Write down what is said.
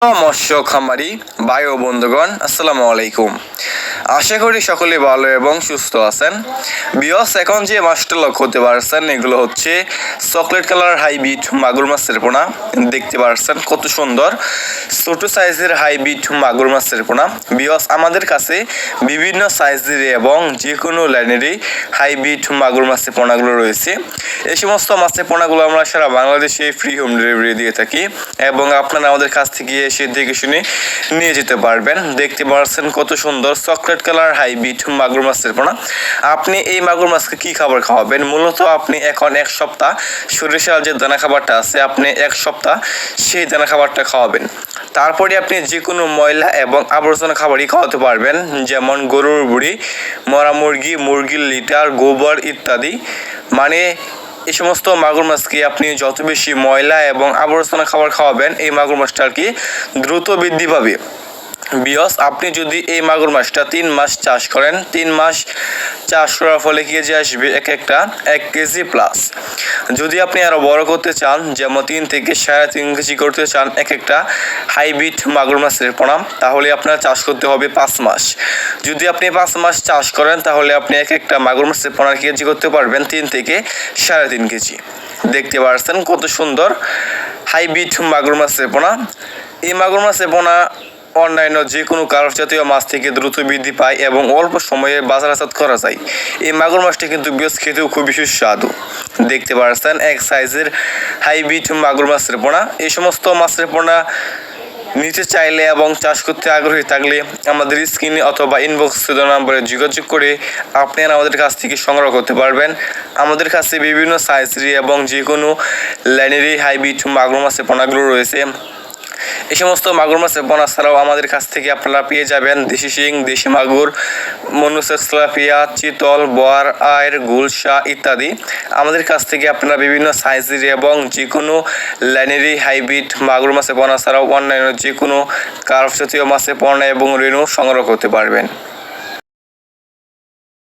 মৎস্য খামারি ভাই ও বন্ধুগণ, আসসালামু আলাইকুম। আশা করি সকলে ভালো এবং সুস্থ আছেন। বিয়স, এখন যে মাছটা লক্ষ্য করতে পারছেন এগুলো হচ্ছে চকলেট কালার হাইব্রিড মাগুর মাছের পোনা। দেখতে পাচ্ছেন কত সুন্দর ছোট সাইজের হাইব্রিড মাগুর মাছের পোনা। বিয়স, আমাদের কাছে বিভিন্ন সাইজের এবং যে কোনো লাইনেরই হাইব্রিড মাগুর মাছের পোনাগুলো রয়েছে। এই সমস্ত মাছের পোনাগুলো আমরা সারা বাংলাদেশে ফ্রি হোম ডেলিভারি দিয়ে থাকি এবং আপনারা আমাদের কাছ থেকে এসে দেখে শুনে নিয়ে যেতে পারবেন। দেখতে পাচ্ছেন কত সুন্দর চকলেট কালার হাইব্রিড মাগুর মাছের পোনা। আপনি এই মাগুর মাছকে কি খাবার খাওয়াবেন? মূলত আপনি এখন এক সপ্তাহ সরিষার যে দানা খাবারটা আছে, আপনি এক সপ্তাহ সেই দানা খাবারটা খাওয়াবেন। তারপরে আপনি যে কোনো ময়লা এবং আবর্জনা খাবারই খাওয়াতে পারবেন, যেমন গরুর বুড়ি, মরা মুরগি, মুরগির লিটার, গোবর ইত্যাদি। মানে এই সমস্ত মাগুর মাছকে আপনি যত বেশি ময়লা এবং আবর্জনা খাবার খাওয়াবেন, এই মাগুর মাছটা আর কি দ্রুত বৃদ্ধি পাবে। বিয়স, আপনি যদি এই মাগুর মাছটা 3 মাস চাষ করেন, 3 মাস চাষ করার ফলে কেজি আসবে এক কেজি প্লাস। যদি আপনি আরও বড় করতে চান, যেমন 3 থেকে 3.5 কেজি করতে চান একটা হাইব্রিড মাগুর মাছের পোনা, তাহলে আপনার চাষ করতে হবে 5 মাস। যদি আপনি 5 মাস চাষ করেন তাহলে আপনি একটা মাগুর মাছের পোনার কেজি করতে পারবেন 3 থেকে 3.5 কেজি। দেখতে পাচ্ছেন কত সুন্দর হাইব্রিড মাগুর মাছের পোনা। এই মাগুর মাছের পোনা অন্যান্য যে কোনো কার্প জাতীয় মাছ থেকে দ্রুত বৃদ্ধি পায় এবং অল্প সময়ে বাজারজাত করা যায়। এই মাগুর মাছটি কিন্তু বেশ খেতেও খুবই সুস্বাদু। দেখতে পাচ্ছেন এক সাইজের হাইব্রিড মাগুর মাছের পোনা। এই সমস্ত মাছের পোনা নিতে চাইলে এবং চাষ করতে আগ্রহী থাকলে আমাদের স্ক্রিনে অথবা ইনবক্সে দেওয়া নম্বরে যোগাযোগ করে আপনারা আমাদের কাছ থেকে সংগ্রহ করতে পারবেন। আমাদের কাছে বিভিন্ন সাইজের এবং যে কোনো লাইনেরই হাইব্রিড মাগুর মাছের পোনাগুলো রয়েছে। এই সমস্ত মাগুর মাছের পোনা ছাড়াও আমাদের কাছ থেকে আপনারা পেয়ে যাবেন দেশি শিং, দেশি মাগুর, মনুসেক্স তেলাপিয়া, চিতল, বোয়াল, আইড়, গুলশা ইত্যাদি। আমাদের কাছ থেকে আপনারা বিভিন্ন সাইজের এবং যে কোনো লাইনেরই হাইব্রিড মাগুর মাছের পোনা ছাড়াও অন্যান্য যে কোনো কার্প জাতীয় মাছের পোনা এবং রেণু সংগ্রহ করতে পারবেন।